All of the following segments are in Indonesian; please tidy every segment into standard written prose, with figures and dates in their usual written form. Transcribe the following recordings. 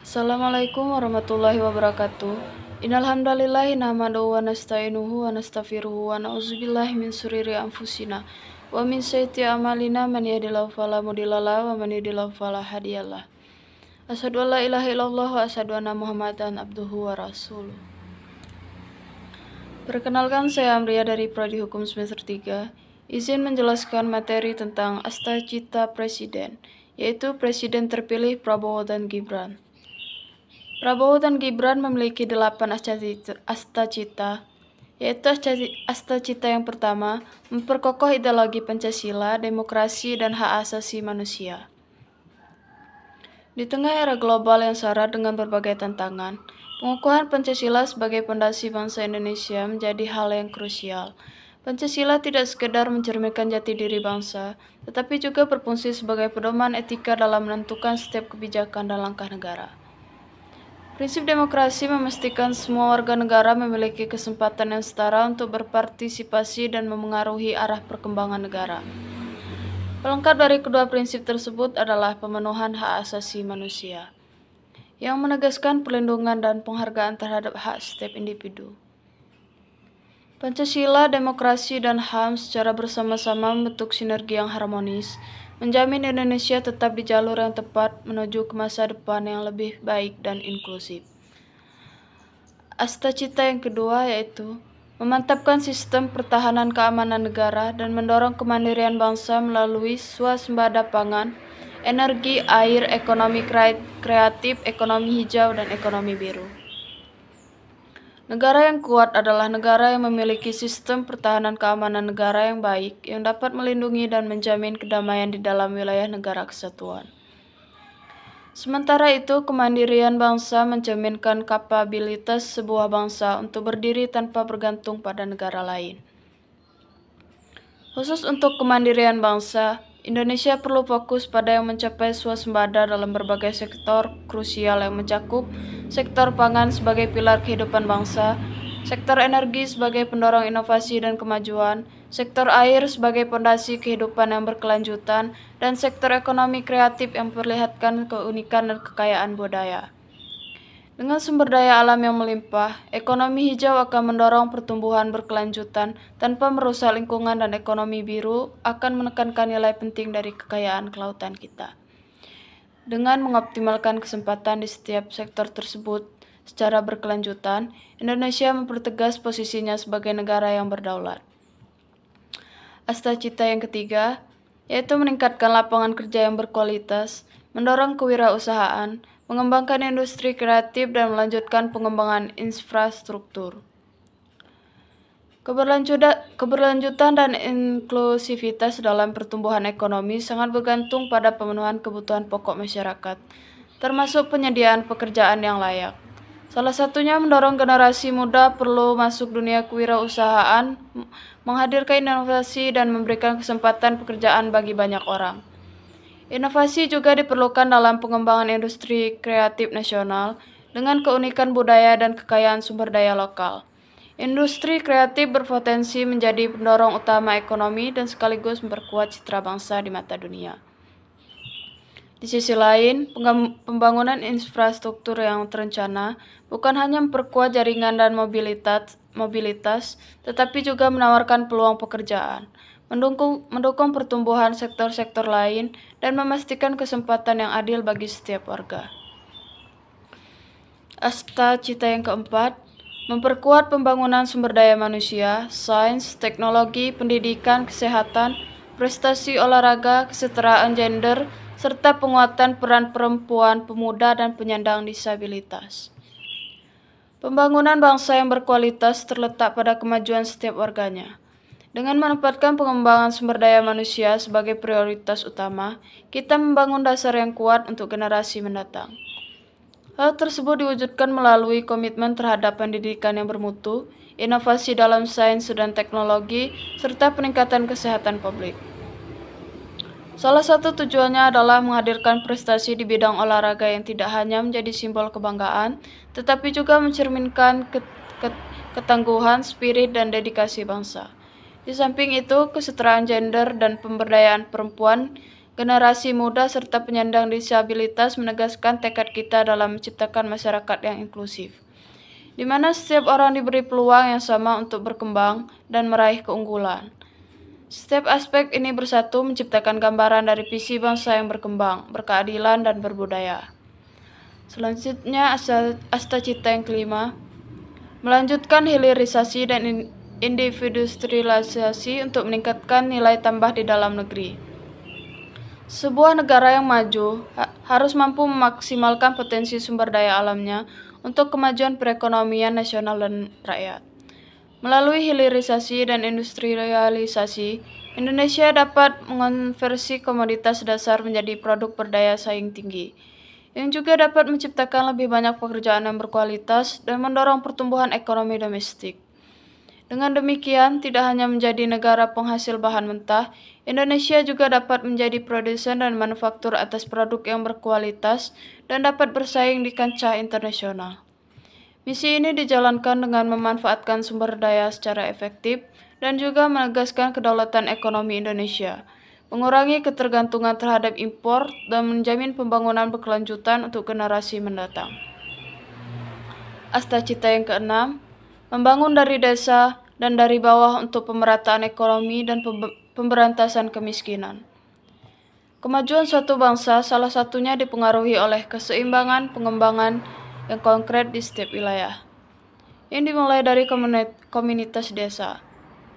Assalamualaikum warahmatullahi wabarakatuh. Innal hamdalillahi nahmaduhu wa nasta'inuhu wa nastaghfiruhu wa na'udzubillahi min syururi anfusina wa min sayyiati a'malina man yahdihillahu fala mudhillalah wa man yudhlil fala hadiyalah. Asyhadu an la ilaha illallah wa asyhadu anna Muhammadan abduhu wa rasuluh. Perkenalkan, saya Amria dari Prodi Hukum semester 3. Izin menjelaskan materi tentang Astacita Presiden, yaitu Presiden terpilih Prabowo dan Gibran. Prabowo dan Gibran memiliki 8 astacita, yaitu astacita yang pertama, memperkokoh ideologi Pancasila, demokrasi, dan hak asasi manusia. Di tengah era global yang syarat dengan berbagai tantangan, pengukuhan Pancasila sebagai pondasi bangsa Indonesia menjadi hal yang krusial. Pancasila tidak sekedar mencerminkan jati diri bangsa, tetapi juga berfungsi sebagai pedoman etika dalam menentukan setiap kebijakan dan langkah negara. Prinsip demokrasi memastikan semua warga negara memiliki kesempatan yang setara untuk berpartisipasi dan memengaruhi arah perkembangan negara. Pelengkap dari kedua prinsip tersebut adalah pemenuhan hak asasi manusia, yang menegaskan perlindungan dan penghargaan terhadap hak setiap individu. Pancasila, demokrasi, dan HAM secara bersama-sama membentuk sinergi yang harmonis, menjamin Indonesia tetap di jalur yang tepat menuju ke masa depan yang lebih baik dan inklusif. Astacita yang kedua yaitu memantapkan sistem pertahanan keamanan negara dan mendorong kemandirian bangsa melalui swasembada pangan, energi, air, ekonomi kreatif, ekonomi hijau, dan ekonomi biru. Negara yang kuat adalah negara yang memiliki sistem pertahanan keamanan negara yang baik, yang dapat melindungi dan menjamin kedamaian di dalam wilayah negara kesatuan. Sementara itu, kemandirian bangsa mencerminkan kapabilitas sebuah bangsa untuk berdiri tanpa bergantung pada negara lain. Khusus untuk kemandirian bangsa, Indonesia perlu fokus pada yang mencapai swasembada dalam berbagai sektor krusial yang mencakup sektor pangan sebagai pilar kehidupan bangsa, sektor energi sebagai pendorong inovasi dan kemajuan, sektor air sebagai pondasi kehidupan yang berkelanjutan, dan sektor ekonomi kreatif yang memperlihatkan keunikan dan kekayaan budaya. Dengan sumber daya alam yang melimpah, ekonomi hijau akan mendorong pertumbuhan berkelanjutan tanpa merusak lingkungan, dan ekonomi biru akan menekankan nilai penting dari kekayaan kelautan kita. Dengan mengoptimalkan kesempatan di setiap sektor tersebut secara berkelanjutan, Indonesia mempertegas posisinya sebagai negara yang berdaulat. Astacita yang ketiga, yaitu meningkatkan lapangan kerja yang berkualitas, mendorong kewirausahaan, mengembangkan industri kreatif, dan melanjutkan pengembangan infrastruktur. Keberlanjutan dan inklusivitas dalam pertumbuhan ekonomi sangat bergantung pada pemenuhan kebutuhan pokok masyarakat, termasuk penyediaan pekerjaan yang layak. Salah satunya mendorong generasi muda perlu masuk dunia kewirausahaan, menghadirkan inovasi, dan memberikan kesempatan pekerjaan bagi banyak orang. Inovasi juga diperlukan dalam pengembangan industri kreatif nasional dengan keunikan budaya dan kekayaan sumber daya lokal. Industri kreatif berpotensi menjadi pendorong utama ekonomi dan sekaligus memperkuat citra bangsa di mata dunia. Di sisi lain, pembangunan infrastruktur yang terencana bukan hanya memperkuat jaringan dan mobilitas, tetapi juga menawarkan peluang pekerjaan, mendukung pertumbuhan sektor-sektor lain, dan memastikan kesempatan yang adil bagi setiap warga. Astacita yang keempat, memperkuat pembangunan sumber daya manusia, sains, teknologi, pendidikan, kesehatan, prestasi olahraga, kesetaraan gender, serta penguatan peran perempuan, pemuda, dan penyandang disabilitas. Pembangunan bangsa yang berkualitas terletak pada kemajuan setiap warganya. Dengan menempatkan pengembangan sumber daya manusia sebagai prioritas utama, kita membangun dasar yang kuat untuk generasi mendatang. Hal tersebut diwujudkan melalui komitmen terhadap pendidikan yang bermutu, inovasi dalam sains dan teknologi, serta peningkatan kesehatan publik. Salah satu tujuannya adalah menghadirkan prestasi di bidang olahraga yang tidak hanya menjadi simbol kebanggaan, tetapi juga mencerminkan ketangguhan, spirit, dan dedikasi bangsa. Di samping itu, kesetaraan gender dan pemberdayaan perempuan generasi muda, serta penyandang disabilitas menegaskan tekad kita dalam menciptakan masyarakat yang inklusif, di mana setiap orang diberi peluang yang sama untuk berkembang dan meraih keunggulan. Setiap aspek ini bersatu menciptakan gambaran dari visi bangsa yang berkembang, berkeadilan, dan berbudaya. Selanjutnya, asta cita yang kelima, melanjutkan hilirisasi dan industrialisasi untuk meningkatkan nilai tambah di dalam negeri. Sebuah negara yang maju harus mampu memaksimalkan potensi sumber daya alamnya untuk kemajuan perekonomian nasional dan rakyat. Melalui hilirisasi dan industrialisasi, Indonesia dapat mengonversi komoditas dasar menjadi produk berdaya saing tinggi, yang juga dapat menciptakan lebih banyak pekerjaan yang berkualitas dan mendorong pertumbuhan ekonomi domestik. Dengan demikian, tidak hanya menjadi negara penghasil bahan mentah, Indonesia juga dapat menjadi produsen dan manufaktur atas produk yang berkualitas dan dapat bersaing di kancah internasional. Misi ini dijalankan dengan memanfaatkan sumber daya secara efektif dan juga menegaskan kedaulatan ekonomi Indonesia, mengurangi ketergantungan terhadap impor, dan menjamin pembangunan berkelanjutan untuk generasi mendatang. Asta cita yang keenam, membangun dari desa dan dari bawah untuk pemerataan ekonomi dan pemberantasan kemiskinan. Kemajuan suatu bangsa salah satunya dipengaruhi oleh keseimbangan pengembangan yang konkret di setiap wilayah, yang dimulai dari komunitas desa.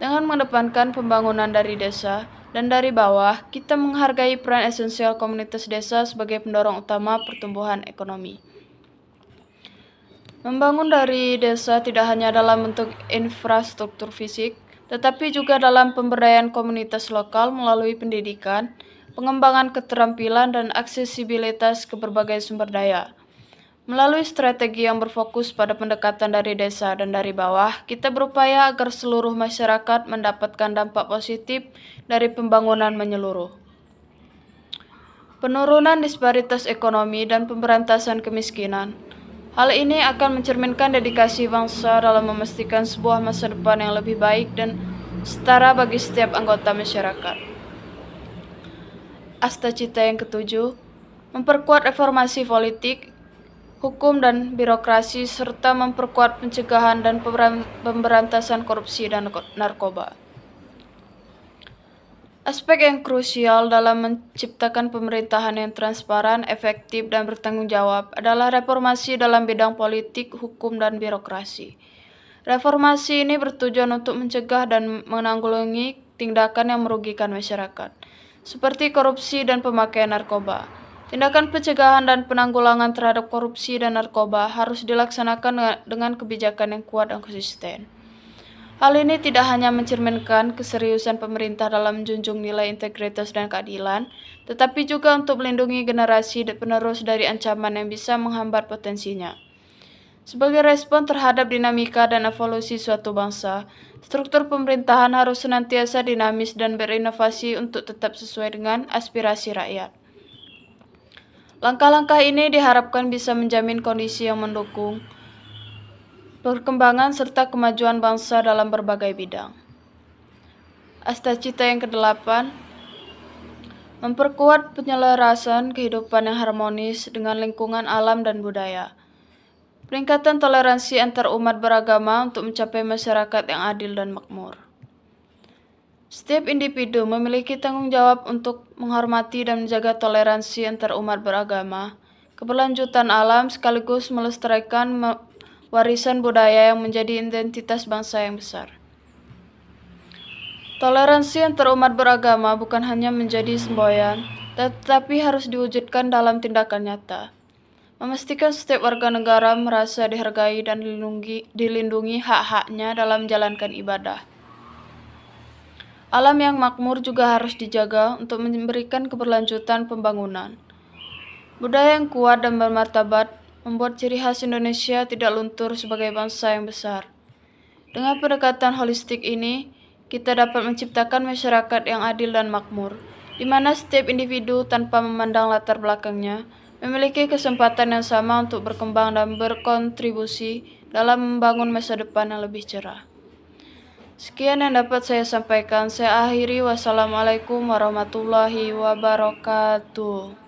Dengan mengedepankan pembangunan dari desa dan dari bawah, kita menghargai peran esensial komunitas desa sebagai pendorong utama pertumbuhan ekonomi. Membangun dari desa tidak hanya dalam bentuk infrastruktur fisik, tetapi juga dalam pemberdayaan komunitas lokal melalui pendidikan, pengembangan keterampilan, dan aksesibilitas ke berbagai sumber daya. Melalui strategi yang berfokus pada pendekatan dari desa dan dari bawah, kita berupaya agar seluruh masyarakat mendapatkan dampak positif dari pembangunan menyeluruh. Penurunan disparitas ekonomi dan pemberantasan kemiskinan. Hal ini akan mencerminkan dedikasi bangsa dalam memastikan sebuah masa depan yang lebih baik dan setara bagi setiap anggota masyarakat. Asta cita yang ketujuh, memperkuat reformasi politik, hukum dan birokrasi, serta memperkuat pencegahan dan pemberantasan korupsi dan narkoba. Aspek yang krusial dalam menciptakan pemerintahan yang transparan, efektif, dan bertanggung jawab adalah reformasi dalam bidang politik, hukum, dan birokrasi. Reformasi ini bertujuan untuk mencegah dan menanggulangi tindakan yang merugikan masyarakat, seperti korupsi dan pemakaian narkoba. Tindakan pencegahan dan penanggulangan terhadap korupsi dan narkoba harus dilaksanakan dengan kebijakan yang kuat dan konsisten. Hal ini tidak hanya mencerminkan keseriusan pemerintah dalam menjunjung nilai integritas dan keadilan, tetapi juga untuk melindungi generasi penerus dari ancaman yang bisa menghambat potensinya. Sebagai respon terhadap dinamika dan evolusi suatu bangsa, struktur pemerintahan harus senantiasa dinamis dan berinovasi untuk tetap sesuai dengan aspirasi rakyat. Langkah-langkah ini diharapkan bisa menjamin kondisi yang mendukung perkembangan serta kemajuan bangsa dalam berbagai bidang. Asta cita yang kedelapan, memperkuat penyelarasan kehidupan yang harmonis dengan lingkungan alam dan budaya. Peningkatan toleransi antar umat beragama untuk mencapai masyarakat yang adil dan makmur. Setiap individu memiliki tanggung jawab untuk menghormati dan menjaga toleransi antar umat beragama, keberlanjutan alam, sekaligus melestarikan warisan budaya yang menjadi identitas bangsa yang besar. Toleransi antar umat beragama bukan hanya menjadi semboyan, tetapi harus diwujudkan dalam tindakan nyata. Memastikan setiap warga negara merasa dihargai dan dilindungi hak-haknya dalam menjalankan ibadah. Alam yang makmur juga harus dijaga untuk memberikan keberlanjutan pembangunan. Budaya yang kuat dan bermartabat membuat ciri khas Indonesia tidak luntur sebagai bangsa yang besar. Dengan pendekatan holistik ini, kita dapat menciptakan masyarakat yang adil dan makmur, di mana setiap individu tanpa memandang latar belakangnya memiliki kesempatan yang sama untuk berkembang dan berkontribusi dalam membangun masa depan yang lebih cerah. Sekian yang dapat saya sampaikan. Saya akhiri. Wassalamualaikum warahmatullahi wabarakatuh.